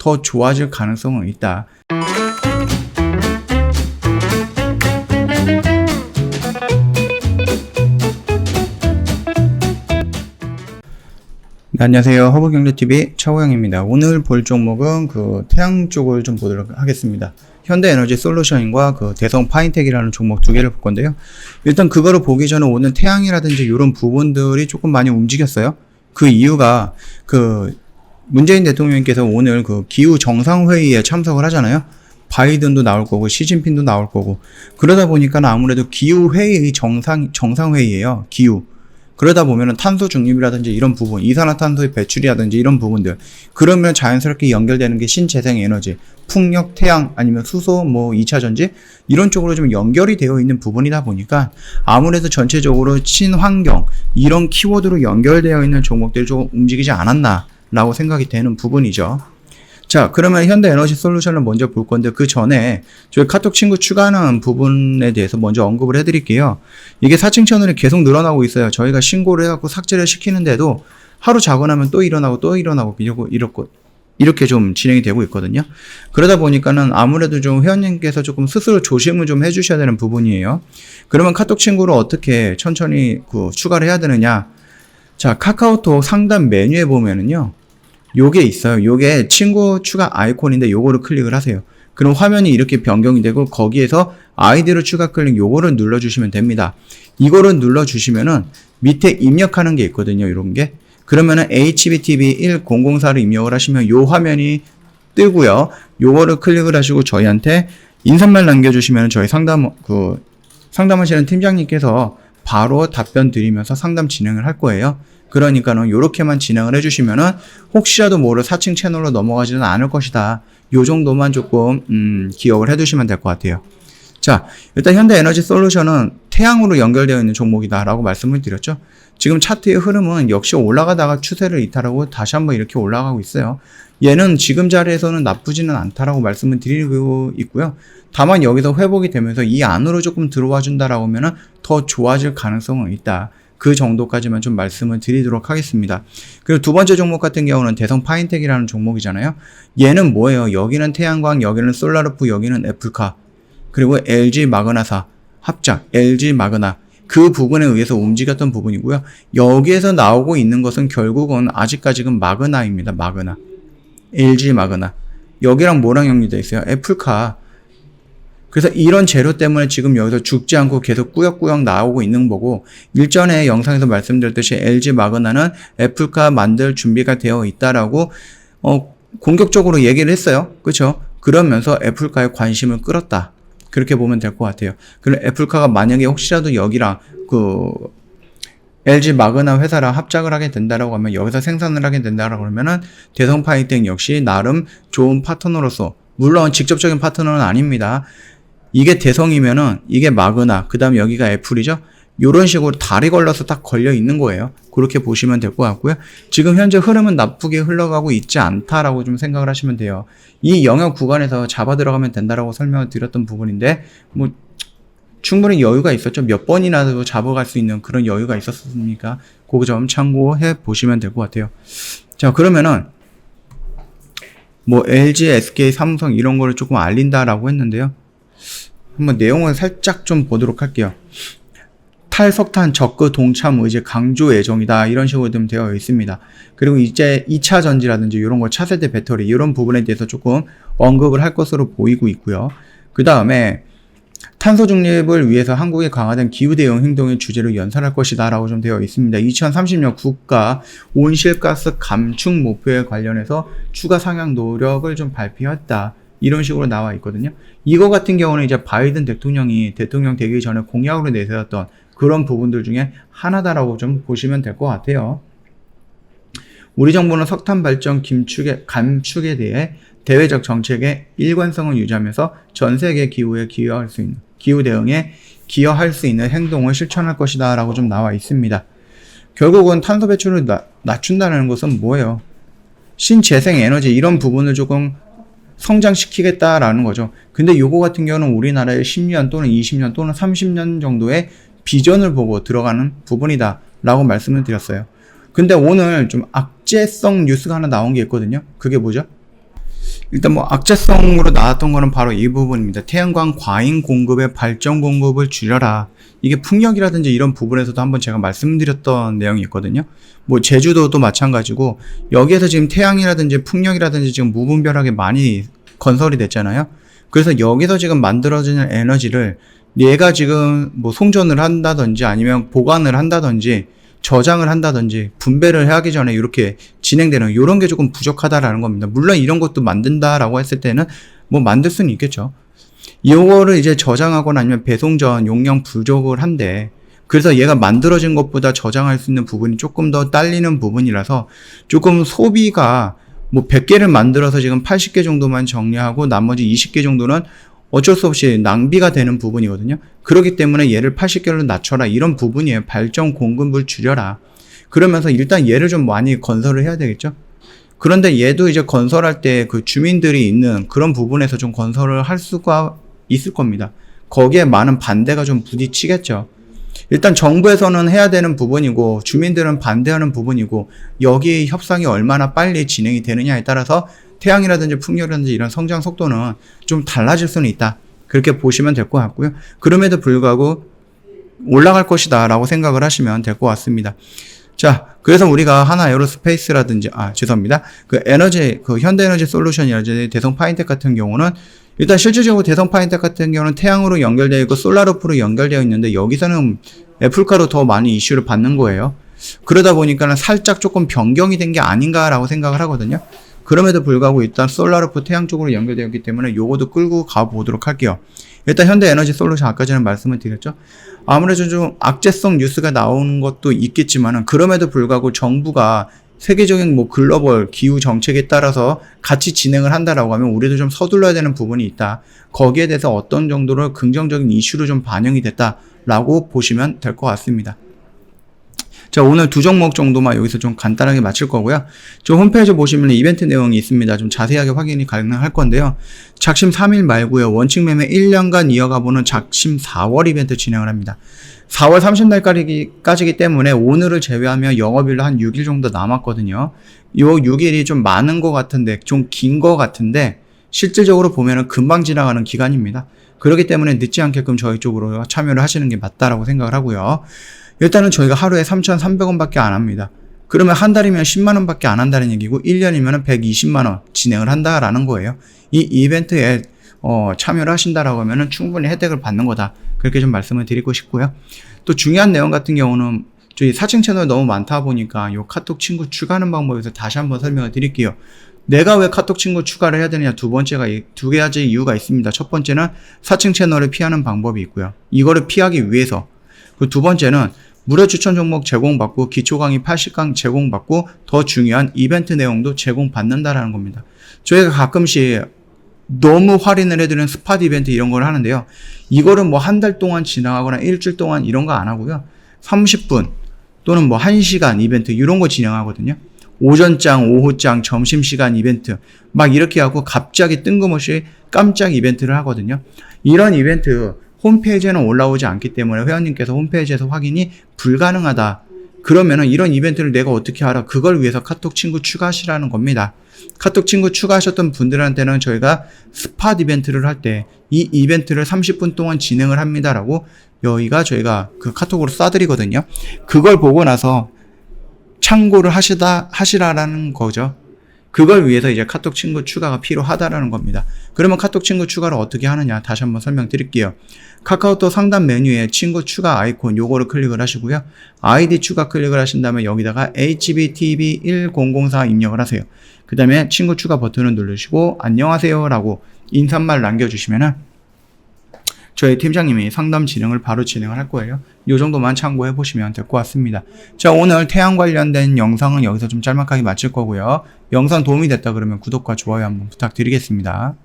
더 좋아질 가능성은 있다. 네, 안녕하세요. 허브경제TV 차호영입니다. 오늘 볼 종목은 태양 쪽을 좀 보도록 하겠습니다. 현대에너지솔루션과 대성 파인텍이라는 종목 두 개를 볼 건데요. 일단 그거를 보기 전에 오늘 태양이라든지 이런 부분들이 조금 많이 움직였어요. 그 이유가 문재인 대통령께서 오늘 기후 정상회의에 참석을 하잖아요. 바이든도 나올 거고 시진핑도 나올 거고, 그러다 보니까 아무래도 기후회의의 정상회의예요. 기후. 그러다 보면은 탄소 중립이라든지 이런 부분, 이산화탄소의 배출이라든지 이런 부분들, 그러면 자연스럽게 연결되는 게 신재생 에너지, 풍력, 태양, 아니면 수소, 2차 전지 이런 쪽으로 좀 연결이 되어 있는 부분이다 보니까 아무래도 전체적으로 친환경 이런 키워드로 연결되어 있는 종목들이 좀 움직이지 않았나 라고 생각이 되는 부분이죠. 자, 그러면 현대에너지솔루션을 먼저 볼 건데, 그 전에 저희 카톡 친구 추가하는 부분에 대해서 먼저 언급을 해드릴게요. 이게 사칭 채널이 계속 늘어나고 있어요. 저희가 신고를 해갖고 삭제를 시키는데도 하루 자고 나면 또 일어나고 이렇게 좀 진행이 되고 있거든요. 그러다 보니까는 아무래도 좀 회원님께서 조금 스스로 조심을 좀 해주셔야 되는 부분이에요. 그러면 카톡 친구를 어떻게 천천히 추가를 해야 되느냐? 자, 카카오톡 상단 메뉴에 보면은요, 요게 있어요. 요게 친구 추가 아이콘인데 요거를 클릭을 하세요. 그럼 화면이 이렇게 변경이 되고 거기에서 아이디로 추가 클릭 요거를 눌러주시면 됩니다. 이거를 눌러주시면은 밑에 입력하는 게 있거든요. 이런 게. 그러면은 HBTV1004를 입력을 하시면 요 화면이 뜨고요. 요거를 클릭을 하시고 저희한테 인사말 남겨주시면 저희 상담하시는 팀장님께서 바로 답변 드리면서 상담 진행을 할 거예요. 그러니까는 요렇게만 진행을 해주시면은 혹시라도 모를 사칭 채널로 넘어가지는 않을 것이다. 요 정도만 조금 기억을 해두시면 될 것 같아요. 자, 일단 현대에너지솔루션은 태양으로 연결되어 있는 종목이다 라고 말씀을 드렸죠. 지금 차트의 흐름은 역시 올라가다가 추세를 이탈하고 다시 한번 이렇게 올라가고 있어요. 얘는 지금 자리에서는 나쁘지는 않다라고 말씀을 드리고 있고요. 다만 여기서 회복이 되면서 이 안으로 조금 들어와 준다라고 하면은 더 좋아질 가능성은 있다. 그 정도까지만 좀 말씀을 드리도록 하겠습니다. 그리고 두 번째 종목 같은 경우는 대성 파인텍이라는 종목이잖아요. 얘는 뭐예요? 여기는 태양광, 여기는 솔라르프, 여기는 애플카, 그리고 LG 마그나사 합작, LG 마그나, 그 부분에 의해서 움직였던 부분이고요. 여기에서 나오고 있는 것은 결국은 아직까지는 마그나입니다. 마그나, LG 마그나. 여기랑 뭐랑 연결되어 있어요? 애플카. 그래서 이런 재료 때문에 지금 여기서 죽지 않고 계속 꾸역꾸역 나오고 있는 거고, 일전에 영상에서 말씀드렸듯이 LG 마그나는 애플카 만들 준비가 되어 있다라고 공격적으로 얘기를 했어요. 그렇죠? 그러면서 애플카에 관심을 끌었다. 그렇게 보면 될 것 같아요. 그럼 애플카가 만약에 혹시라도 여기랑 LG 마그나 회사랑 합작을 하게 된다라고 하면, 여기서 생산을 하게 된다라고 하면은 대성 파인텍 역시 나름 좋은 파트너로서, 물론 직접적인 파트너는 아닙니다. 이게 대성이면은 이게 마그나, 그 다음 여기가 애플이죠. 요런 식으로 다리 걸러서 딱 걸려 있는 거예요. 그렇게 보시면 될 것 같고요. 지금 현재 흐름은 나쁘게 흘러가고 있지 않다라고 좀 생각을 하시면 돼요. 이 영역 구간에서 잡아 들어가면 된다라고 설명을 드렸던 부분인데, 충분히 여유가 있었죠. 몇 번이나 잡아갈 수 있는 그런 여유가 있었으니까 그 점 참고해 보시면 될 것 같아요. 자, 그러면은 LG, SK, 삼성 이런 거를 조금 알린다라고 했는데요. 한번 내용을 살짝 좀 보도록 할게요. 탈석탄 적그 동참 의제 강조 예정이다, 이런 식으로 좀 되어 있습니다. 그리고 이제 2차 전지라든지 이런 거, 차세대 배터리 이런 부분에 대해서 조금 언급을 할 것으로 보이고 있고요. 그 다음에 탄소 중립을 위해서 한국의 강화된 기후 대응 행동의 주제로 연설할 것이다 라고 좀 되어 있습니다. 2030년 국가 온실가스 감축 목표에 관련해서 추가 상향 노력을 좀 발표했다, 이런 식으로 나와 있거든요. 이거 같은 경우는 이제 바이든 대통령이 대통령 되기 전에 공약으로 내세웠던 그런 부분들 중에 하나다라고 좀 보시면 될 것 같아요. 우리 정부는 석탄 발전 감축에 대해 대외적 정책의 일관성을 유지하면서 전 세계 기후 대응에 기여할 수 있는 행동을 실천할 것이다 라고 좀 나와 있습니다. 결국은 탄소 배출을 낮춘다는 것은 뭐예요? 신재생 에너지 이런 부분을 조금 성장시키겠다라는 거죠. 근데 요거 같은 경우는 우리나라의 10년 또는 20년 또는 30년 정도의 비전을 보고 들어가는 부분이다 라고 말씀을 드렸어요. 근데 오늘 좀 악재성 뉴스가 하나 나온 게 있거든요. 그게 뭐죠? 일단 뭐 악재성으로 나왔던 거는 바로 이 부분입니다. 태양광 과잉 공급의 발전 공급을 줄여라. 이게 풍력이라든지 이런 부분에서도 한번 제가 말씀드렸던 내용이 있거든요. 뭐 제주도도 마찬가지고 여기에서 지금 태양이라든지 풍력이라든지 지금 무분별하게 많이 건설이 됐잖아요. 그래서 여기서 지금 만들어지는 에너지를 얘가 지금 뭐 송전을 한다든지 아니면 보관을 한다든지 저장을 한다든지 분배를 하기 전에 이렇게 진행되는 이런 게 조금 부족하다라는 겁니다. 물론 이런 것도 만든다라고 했을 때는 뭐 만들 수는 있겠죠. 이거를 이제 저장하거나 아니면 배송 전 용량 부족을 한데 그래서 얘가 만들어진 것보다 저장할 수 있는 부분이 조금 더 딸리는 부분이라서 조금 소비가 뭐 100개를 만들어서 지금 80개 정도만 정리하고 나머지 20개 정도는 어쩔 수 없이 낭비가 되는 부분이거든요. 그렇기 때문에 얘를 80개로 낮춰라 이런 부분이에요. 발전 공급을 줄여라. 그러면서 일단 얘를 좀 많이 건설을 해야 되겠죠. 그런데 얘도 이제 건설할 때 그 주민들이 있는 그런 부분에서 좀 건설을 할 수가 있을 겁니다. 거기에 많은 반대가 좀 부딪히겠죠. 일단 정부에서는 해야 되는 부분이고 주민들은 반대하는 부분이고 여기 협상이 얼마나 빨리 진행이 되느냐에 따라서 태양이라든지 풍력이라든지 이런 성장 속도는 좀 달라질 수는 있다. 그렇게 보시면 될 것 같고요. 그럼에도 불구하고 올라갈 것이다 라고 생각을 하시면 될 것 같습니다. 자, 그래서 우리가 하나 에어로스페이스라든지, 죄송합니다. 그 현대에너지 솔루션이라든지 대성 파인텍 같은 경우는 일단 실질적으로 대성 파인텍 같은 경우는 태양으로 연결되어 있고 솔라루프로 연결되어 있는데 여기서는 애플카로 더 많이 이슈를 받는 거예요. 그러다 보니까는 살짝 조금 변경이 된 게 아닌가라고 생각을 하거든요. 그럼에도 불구하고 일단 솔라루프 태양 쪽으로 연결되어 있기 때문에 요거도 끌고 가보도록 할게요. 일단 현대에너지 솔루션 아까 전에 말씀을 드렸죠. 아무래도 좀 악재성 뉴스가 나오는 것도 있겠지만은 그럼에도 불구하고 정부가 세계적인 뭐 글로벌 기후 정책에 따라서 같이 진행을 한다라고 하면 우리도 좀 서둘러야 되는 부분이 있다. 거기에 대해서 어떤 정도로 긍정적인 이슈로 좀 반영이 됐다라고 보시면 될 것 같습니다. 자, 오늘 두 종목 정도만 여기서 좀 간단하게 마칠 거고요. 저 홈페이지 보시면 이벤트 내용이 있습니다. 좀 자세하게 확인이 가능할 건데요. 작심 3일 말고요. 원칙 매매 1년간 이어가보는 작심 4월 이벤트 진행을 합니다. 4월 30날까지기 때문에 오늘을 제외하면 영업일로 한 6일 정도 남았거든요. 요 6일이 좀 많은 것 같은데, 좀 긴 것 같은데, 실질적으로 보면은 금방 지나가는 기간입니다. 그렇기 때문에 늦지 않게끔 저희 쪽으로 참여를 하시는 게 맞다라고 생각을 하고요. 일단은 저희가 하루에 3,300원 밖에 안 합니다. 그러면 한 달이면 10만원 밖에 안 한다는 얘기고 1년이면 120만원 진행을 한다라는 거예요. 이 이벤트에 참여를 하신다라고 하면은 충분히 혜택을 받는 거다. 그렇게 좀 말씀을 드리고 싶고요. 또 중요한 내용 같은 경우는 저희 사칭 채널 너무 많다 보니까 요 카톡 친구 추가하는 방법에서 다시 한번 설명을 드릴게요. 내가 왜 카톡 친구 추가를 해야 되느냐 두 가지 이유가 있습니다. 첫 번째는 사칭 채널을 피하는 방법이 있고요. 이거를 피하기 위해서 그 두 번째는 무료 추천 종목 제공받고 기초 강의 80강 제공받고 더 중요한 이벤트 내용도 제공받는다라는 겁니다. 저희가 가끔씩 너무 할인을 해드리는 스팟 이벤트 이런 걸 하는데요. 이거를 뭐 한 달 동안 진행하거나 일주일 동안 이런 거 안 하고요. 30분 또는 뭐 1시간 이벤트 이런 거 진행하거든요. 오전장, 오후장, 점심시간 이벤트 막 이렇게 하고 갑자기 뜬금없이 깜짝 이벤트를 하거든요. 이런 이벤트 홈페이지에는 올라오지 않기 때문에 회원님께서 홈페이지에서 확인이 불가능하다. 그러면은 이런 이벤트를 내가 어떻게 알아? 그걸 위해서 카톡 친구 추가하시라는 겁니다. 카톡 친구 추가하셨던 분들한테는 저희가 스팟 이벤트를 할 때 이 이벤트를 30분 동안 진행을 합니다라고 저희가 그 카톡으로 쏴드리거든요. 그걸 보고 나서 참고를 하시라라는 거죠. 그걸 위해서 이제 카톡 친구 추가가 필요하다라는 겁니다. 그러면 카톡 친구 추가를 어떻게 하느냐 다시 한번 설명드릴게요. 카카오톡 상단 메뉴에 친구 추가 아이콘 요거를 클릭을 하시고요. 아이디 추가 클릭을 하신 다음에 여기다가 HBTV1004 입력을 하세요. 그 다음에 친구 추가 버튼을 누르시고 안녕하세요 라고 인사말 남겨주시면은 저희 팀장님이 상담 진행을 바로 진행을 할 거예요. 이 정도만 참고해 보시면 될 것 같습니다. 자, 오늘 태양 관련된 영상은 여기서 좀 짤막하게 마칠 거고요. 영상 도움이 됐다 그러면 구독과 좋아요 한번 부탁드리겠습니다.